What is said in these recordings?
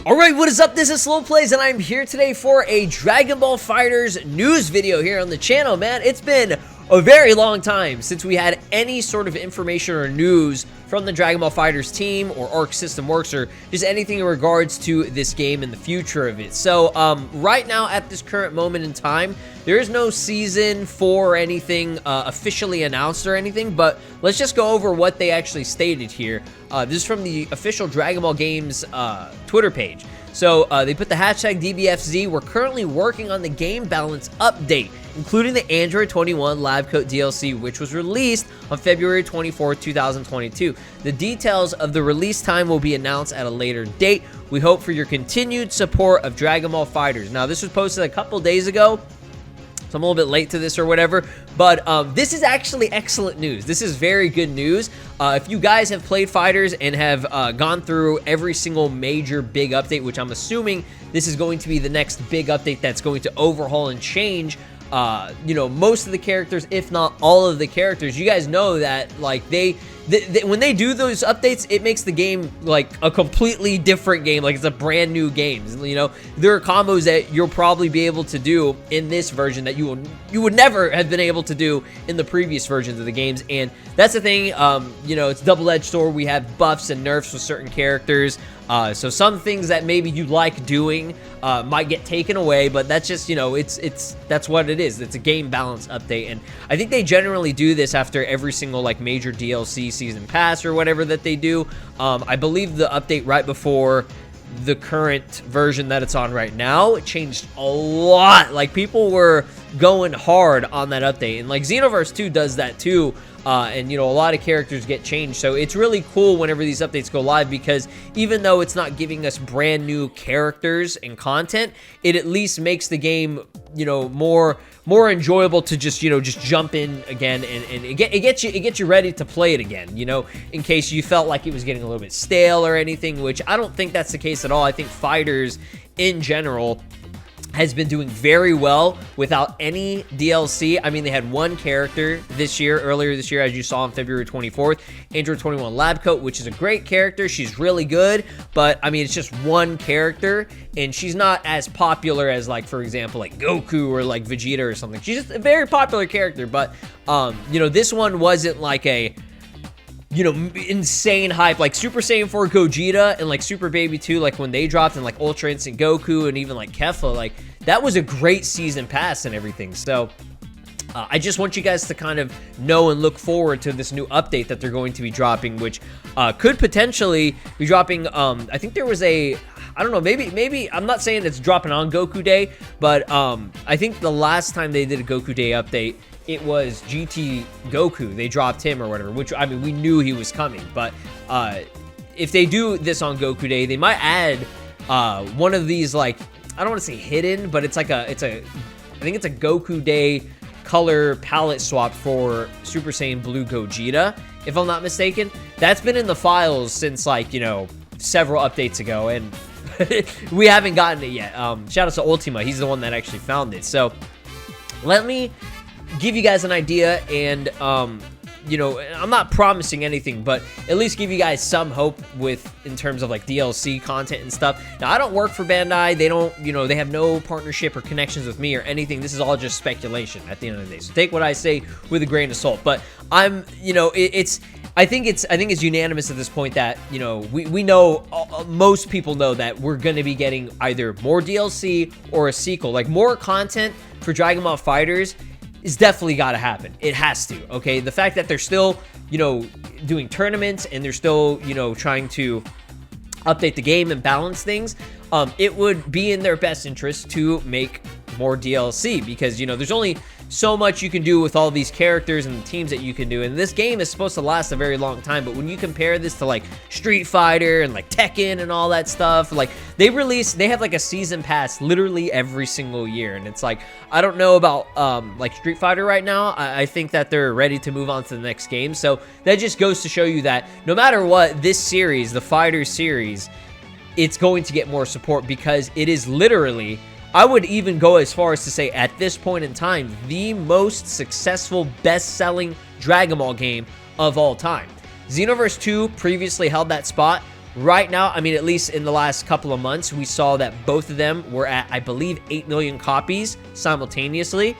Alright, what is up? This is SLOplays, and I'm here today for a Dragon Ball FighterZ news video here on the channel, man. It's been a very long time since we had any sort of information or news from the Dragon Ball FighterZ team or Arc System Works or just anything in regards to this game and the future of it. So, right now at this current moment in time, there is no Season 4 or anything officially announced or anything, but let's just go over what they actually stated here. This is from the official Dragon Ball Games Twitter page. So they put the hashtag DBFZ. We're currently working on the game balance update, including the Android 21 Lab Coat DLC, which was released on February 24, 2022. The details of the release time will be announced at a later date. We hope for your continued support of Dragon Ball FighterZ. Now, this was posted a couple days ago, so I'm a little bit late to this or whatever, but this is actually excellent news. This is very good news. If you guys have played FighterZ and have gone through every single major big update, which I'm assuming this is going to be the next big update that's going to overhaul and change, you know, most of the characters, if not all of the characters, you guys know that, like, when they do those updates, it makes the game like a completely different game, like it's a brand new game. You know, there are combos that you'll probably be able to do in this version that you would never have been able to do in the previous versions of the games. And that's the thing, you know, it's double-edged sword. We have buffs and nerfs with certain characters, so some things that maybe you like doing might get taken away, but that's just, you know, that's what it is. It's a game balance update, and I think they generally do this after every single like major DLC, season pass, or whatever that they do. I believe the update right before the current version that it's on right now, it changed a lot. Like, people were going hard on that update, and like Xenoverse 2 does that too. And, you know, a lot of characters get changed. So it's really cool whenever these updates go live, because even though it's not giving us brand new characters and content, it at least makes the game, you know, more enjoyable to just, you know, just jump in again, and it gets you ready to play it again, you know, in case you felt like it was getting a little bit stale or anything, which I don't think that's the case at all. I think FighterZ in general has been doing very well without any DLC. I mean, they had one character earlier this year, as you saw on February 24th, Android 21 Lab Coat, which is a great character. She's really good, but I mean, it's just one character, and she's not as popular as, like, for example, like Goku or like Vegeta or something. She's just a very popular character, but you know, this one wasn't like a, you know, insane hype. Like Super Saiyan 4 Gogeta and like Super Baby 2, like when they dropped, and like Ultra Instinct Goku and even like Kefla, like that was a great season pass and everything. So I just want you guys to kind of know and look forward to this new update that they're going to be dropping, which could potentially be dropping. I think there was I don't know, maybe I'm not saying it's dropping on Goku Day, but I think the last time they did a Goku Day update, it was GT Goku. They dropped him or whatever, which, I mean, we knew he was coming. But if they do this on Goku Day, they might add one of these, like, I don't want to say hidden, but it's like I think it's a Goku Day color palette swap for Super Saiyan Blue Gogeta, if I'm not mistaken. That's been in the files since, like, you know, several updates ago, and we haven't gotten it yet. Shout out to Ultima. He's the one that actually found it. So let me give you guys an idea, and you know, I'm not promising anything, but at least give you guys some hope in terms of like DLC content and stuff. Now, I don't work for Bandai. They don't, you know, they have no partnership or connections with me or anything. This is all just speculation at the end of the day. So take what I say with a grain of salt. But I'm, you know, I think it's unanimous at this point that, you know, we know, most people know that we're going to be getting either more DLC or a sequel. Like, more content for Dragon Ball FighterZ is definitely got to happen. It has to, okay? The fact that they're still, you know, doing tournaments, and they're still, you know, trying to update the game and balance things, it would be in their best interest to make more DLC, because, you know, there's only so much you can do with all these characters and the teams that you can do, and this game is supposed to last a very long time. But when you compare this to like Street Fighter and like Tekken and all that stuff, like they have like a season pass literally every single year, and it's like, I don't know about like Street Fighter right now. I think that they're ready to move on to the next game. So that just goes to show you that no matter what, this series, the Fighter series, it's going to get more support, because it is literally, I would even go as far as to say, at this point in time, the most successful, best-selling Dragon Ball game of all time. Xenoverse 2 previously held that spot. Right now, I mean, at least in the last couple of months, we saw that both of them were at, I believe, 8 million copies simultaneously.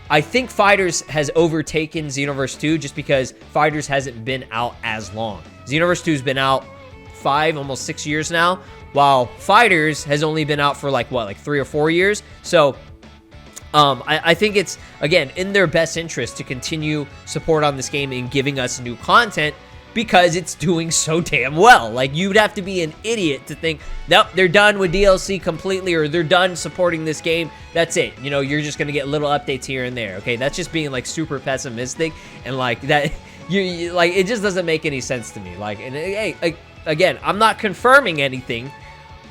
I think FighterZ has overtaken Xenoverse 2 just because FighterZ hasn't been out as long. Xenoverse 2 has been out 5, almost 6 years now, while FighterZ has only been out for like 3 or 4 years. So I think it's, again, in their best interest to continue support on this game and giving us new content because it's doing so damn well. Like, you'd have to be an idiot to think, nope, they're done with DLC completely, or they're done supporting this game. That's it. You know, you're just going to get little updates here and there. Okay, that's just being like super pessimistic, and like that, you like, it just doesn't make any sense to me. Like, and hey, again, I'm not confirming anything,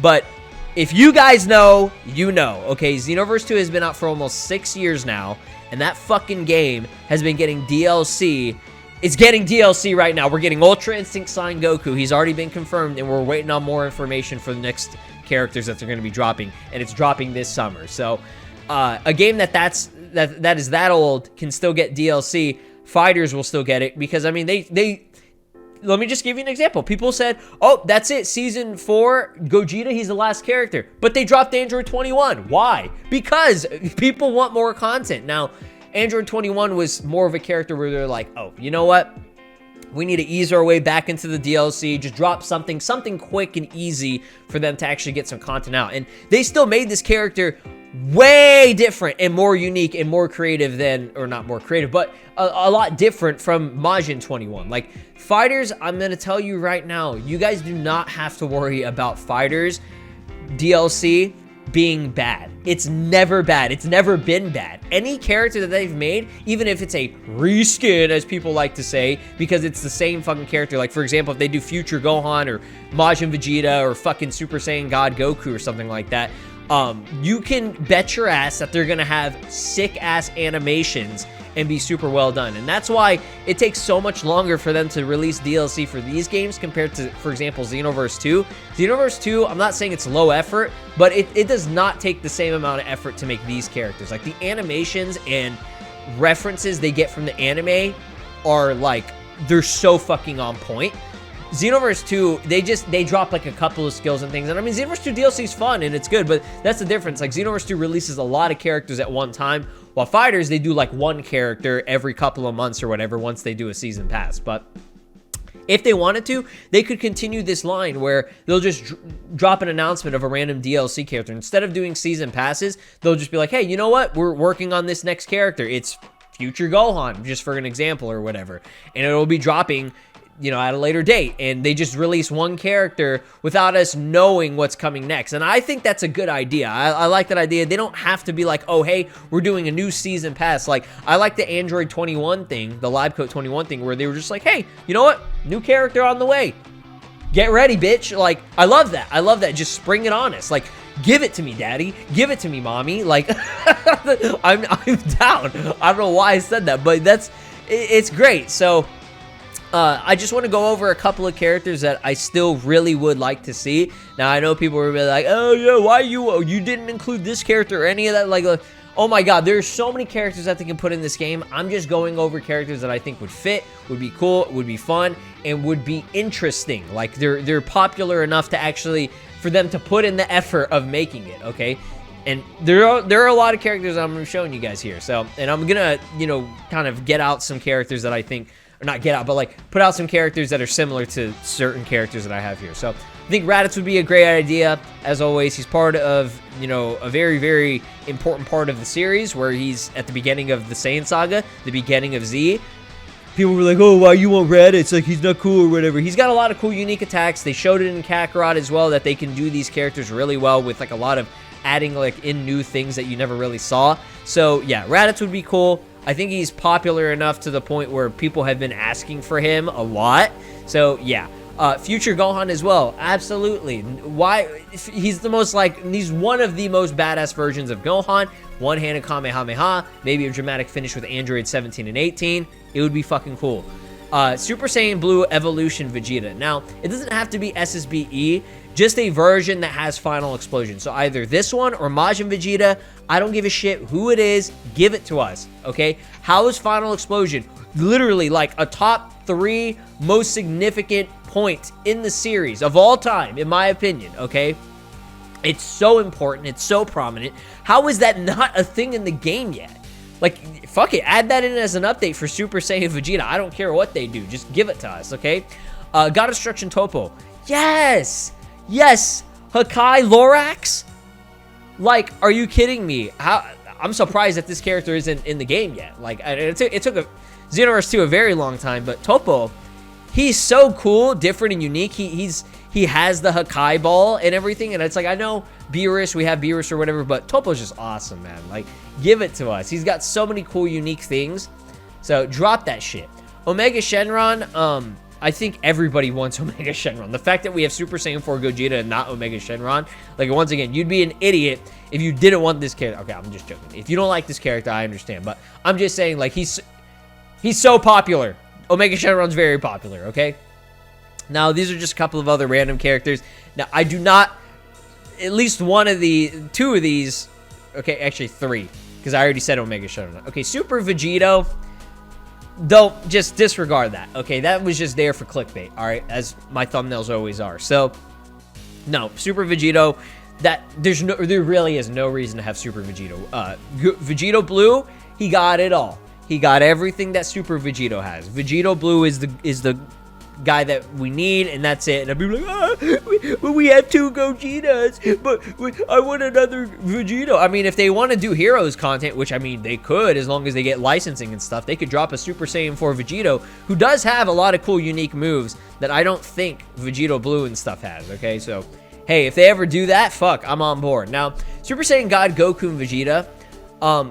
but if you guys know, you know. Okay, Xenoverse 2 has been out for almost 6 years now, and that fucking game has been getting DLC. It's getting DLC right now. We're getting Ultra Instinct Sign Goku. He's already been confirmed, and we're waiting on more information for the next characters that they're going to be dropping, and it's dropping this summer. So, a game that is that old can still get DLC. FighterZ will still get it because, I mean, they let me just give you an example. People said, oh, that's it, Season 4, Gogeta, he's the last character. But they dropped Android 21. Why? Because people want more content. Now, Android 21 was more of a character where they're like, oh, you know what? We need to ease our way back into the DLC. Just drop something quick and easy for them to actually get some content out. And they still made this character way different and more unique and more creative than, or not more creative, but a lot different from Majin 21. Like, FighterZ, I'm going to tell you right now, you guys do not have to worry about FighterZ DLC being bad. It's never bad. It's never been bad. Any character that they've made, even if it's a reskin, as people like to say, because it's the same fucking character. Like, for example, if they do Future Gohan or Majin Vegeta or fucking Super Saiyan God Goku or something like that, you can bet your ass that they're gonna have sick-ass animations and be super well done. And that's why it takes so much longer for them to release DLC for these games compared to, for example, Xenoverse 2. Xenoverse 2, I'm not saying it's low effort, but it does not take the same amount of effort to make these characters. Like, the animations and references they get from the anime are like, they're so fucking on point. Xenoverse 2, they drop like a couple of skills and things. And I mean, Xenoverse 2 DLC is fun and it's good, but that's the difference. Like, Xenoverse 2 releases a lot of characters at one time, while FighterZ, they do like one character every couple of months or whatever once they do a season pass. But if they wanted to, they could continue this line where they'll just drop an announcement of a random DLC character. Instead of doing season passes, they'll just be like, hey, you know what? We're working on this next character. It's Future Gohan, just for an example or whatever. And it'll be dropping, you know, at a later date, and they just release one character without us knowing what's coming next. And I think that's a good idea. I like that idea. They don't have to be like, oh, hey, we're doing a new season pass. Like, I like the Android 21 thing, the Live Coat 21 thing, where they were just like, hey, you know what? New character on the way. Get ready, bitch. Like, I love that. I love that. Just spring it on us. Like, give it to me, daddy. Give it to me, mommy. Like, I'm down. I don't know why I said that, but it's great. So, I just want to go over a couple of characters that I still really would like to see. Now, I know people will be like, oh, yeah, why you didn't include this character or any of that? Like, oh my god, there's so many characters that they can put in this game. I'm just going over characters that I think would fit, would be cool, would be fun, and would be interesting. Like, they're popular enough to actually, for them to put in the effort of making it, okay? And there are a lot of characters I'm showing you guys here. So, and I'm gonna, you know, kind of get out some characters that I think, or not get out, but like put out some characters that are similar to certain characters that I have here. So I think Raditz would be a great idea. As always, he's part of, you know, a very, very important part of the series where he's at the beginning of the Saiyan Saga, the beginning of Z. People were like, oh, why you want Raditz? Like, he's not cool or whatever. He's got a lot of cool, unique attacks. They showed it in Kakarot as well, that they can do these characters really well with like a lot of adding like in new things that you never really saw. So yeah, Raditz would be cool. I think he's popular enough to the point where people have been asking for him a lot. So yeah, Future Gohan as well. Absolutely. Why? He's the most like, he's one of the most badass versions of Gohan. One-handed Kamehameha. Maybe a dramatic finish with Android 17 and 18. It would be fucking cool. Super Saiyan Blue Evolution Vegeta. Now, it doesn't have to be SSBE, just a version that has Final Explosion. So either this one or Majin Vegeta. I don't give a shit who it is. Give it to us, okay? How is Final Explosion literally like a top 3 most significant point in the series of all time, in my opinion, okay? It's so important. It's so prominent. How is that not a thing in the game yet? Like, fuck it. Add that in as an update for Super Saiyan Vegeta. I don't care what they do. Just give it to us, okay? God Destruction Topo. Yes! Yes! Hakai Lorax? Like, are you kidding me? I'm surprised that this character isn't in the game yet. Like, it took a Xenoverse 2 a very long time, but Topo, he's so cool, different, and unique. He has the Hakai ball and everything, and it's like, I know Beerus, we have Beerus or whatever, but Topo's just awesome, man. Like, give it to us. He's got so many cool, unique things. So, drop that shit. Omega Shenron, I think everybody wants Omega Shenron. The fact that we have Super Saiyan 4 Gogeta and not Omega Shenron, like, once again, you'd be an idiot if you didn't want this character. Okay, I'm just joking. If you don't like this character, I understand, but I'm just saying, like, he's so popular. Omega Shenron's very popular, okay? Now, these are just a couple of other random characters. Now, I do not, at least two of these, okay, actually 3, because I already said Omega Shenron. Okay, Super Vegito, don't, just disregard that, okay? That was just there for clickbait, all right, as my thumbnails always are. So, no, Super Vegito, there really is no reason to have Super Vegito. Vegito Blue, he got it all. He got everything that Super Vegito has. Vegito Blue is the guy that we need, and that's it. And I'd be like, we have 2 Gogetas, but I want another Vegito. I mean, if they want to do Heroes content, which, I mean, they could, as long as they get licensing and stuff, they could drop a Super Saiyan 4 Vegito, who does have a lot of cool, unique moves that I don't think Vegito Blue and stuff has, okay? So, hey, if they ever do that, fuck, I'm on board. Now, Super Saiyan God Goku and Vegeta,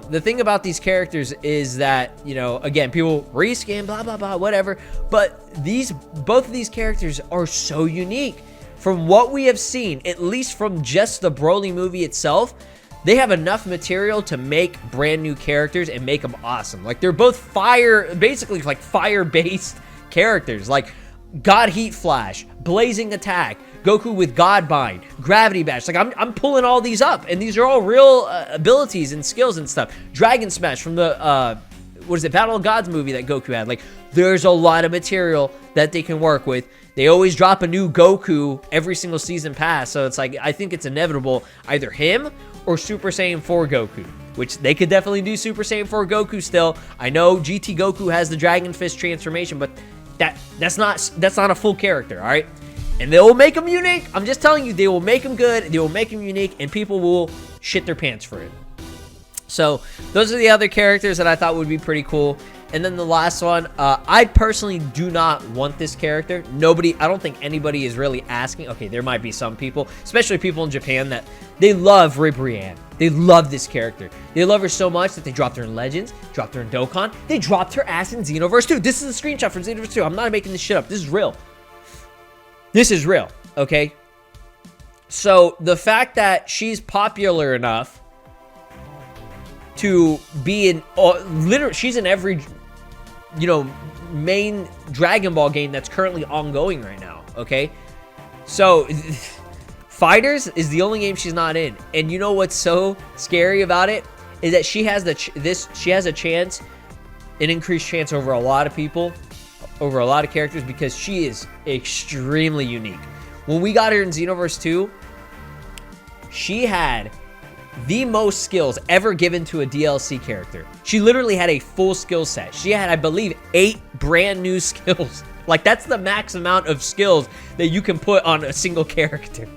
the thing about these characters is that, you know, again, people reskin, blah, blah, blah, whatever, but both of these characters are so unique. From what we have seen, at least from just the Broly movie itself, they have enough material to make brand new characters and make them awesome. Like, they're both basically like fire-based characters, like God Heat Flash, Blazing Attack, Goku with God Bind, Gravity Bash. Like, I'm pulling all these up, and these are all real abilities and skills and stuff. Dragon Smash from the, Battle of Gods movie that Goku had. Like, there's a lot of material that they can work with. They always drop a new Goku every single season pass, so it's like, I think it's inevitable, either him or Super Saiyan 4 Goku, which they could definitely do Super Saiyan 4 Goku still. I know GT Goku has the Dragon Fist transformation, but that's not a full character, all right? And they will make them unique. I'm just telling you, they will make them good. They will make them unique, and people will shit their pants for it. So those are the other characters that I thought would be pretty cool. And then the last one, I personally do not want this character. I don't think anybody is really asking. Okay, there might be some people, especially people in Japan, that they love Ribrianne. They love this character. They love her so much that they dropped her in Legends, dropped her in Dokkan. They dropped her ass in Xenoverse 2. This is a screenshot from Xenoverse 2. I'm not making this shit up. This is real. This is real, okay? So, the fact that she's popular enough to be in, literally, she's in every, you know, main Dragon Ball game that's currently ongoing right now, okay? So, FighterZ is the only game she's not in. And you know what's so scary about it? Is that she has she has a chance, an increased chance over a lot of people, over a lot of characters, because she is extremely unique. When we got her in Xenoverse 2, she had the most skills ever given to a DLC character. She literally had a full skill set. She had, I believe, 8 brand new skills. Like, that's the max amount of skills that you can put on a single character.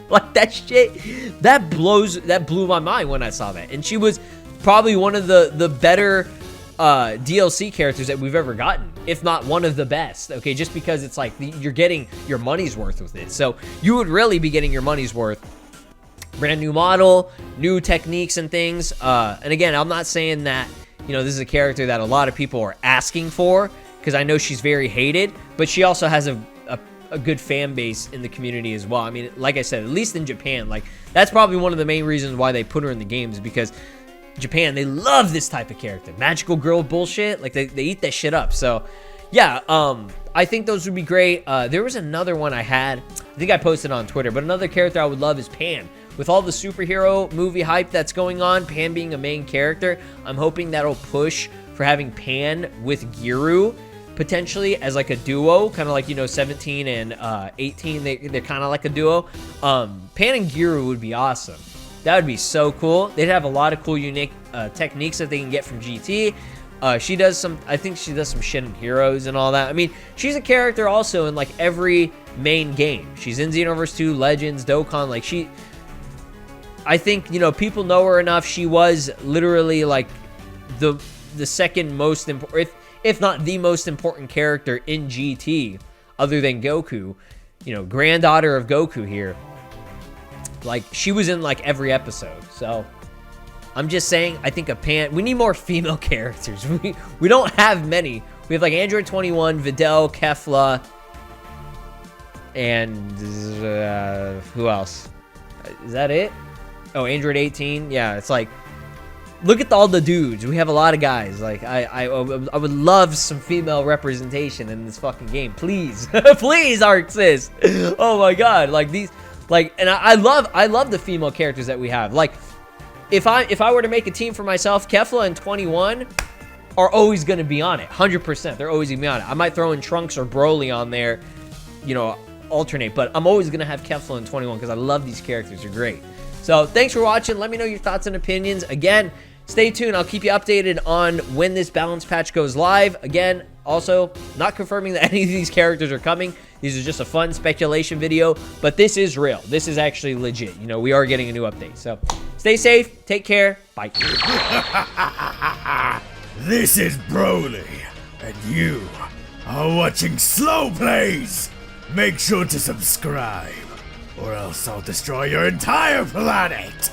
Like, that shit, that blew my mind when I saw that. And she was probably one of the better DLC characters that we've ever gotten, if not one of the best, okay? Just because it's like you're getting your money's worth with it. So you would really be getting your money's worth. Brand new model, new techniques and things. And again, I'm not saying that, you know, this is a character that a lot of people are asking for, because I know she's very hated, but she also has a good fan base in the community as well. I mean, like I said, at least in Japan, like, that's probably one of the main reasons why they put her in the games, because Japan, they love this type of character. Magical girl bullshit, like, they eat that shit up. So, yeah, I think those would be great. There was another one I had. I think I posted on Twitter, but another character I would love is Pan. With all the superhero movie hype that's going on, Pan being a main character, I'm hoping that'll push for having Pan with Giru potentially as like a duo, kind of like, you know, 17 and 18. They're kind of like a duo. Pan and Giru would be awesome. That would be so cool. They'd have a lot of cool, unique techniques that they can get from GT. She does some, I think she does some shit in Heroes and all that. I mean, she's a character also in like every main game. She's in Xenoverse 2, Legends, Dokkan. Like I think, you know, people know her enough. She was literally like the second most important, if not the most important character in GT, other than Goku. You know, granddaughter of Goku here. Like, she was in like every episode. So I'm just saying, I think we need more female characters. We don't have many. We have like Android 21, Videl, Kefla, and who else? Is that it? Oh, Android 18. Yeah, it's like, look at all the dudes. We have a lot of guys. Like, I would love some female representation in this fucking game. Please. Please, ArcSys. Oh my god. Like these, like, and I love the female characters that we have. Like, if I were to make a team for myself, Kefla and 21 are always going to be on it. 100%. They're always going to be on it. I might throw in Trunks or Broly on there, you know, alternate, but I'm always going to have Kefla and 21 because I love these characters. They're great. So thanks for watching. Let me know your thoughts and opinions. Again, stay tuned. I'll keep you updated on when this balance patch goes live. Again, also not confirming that any of these characters are coming. These are just a fun speculation video, but this is real. This is actually legit. You know, we are getting a new update. So stay safe. Take care. Bye. This is Broly, and you are watching SLOplays. Make sure to subscribe, or else I'll destroy your entire planet!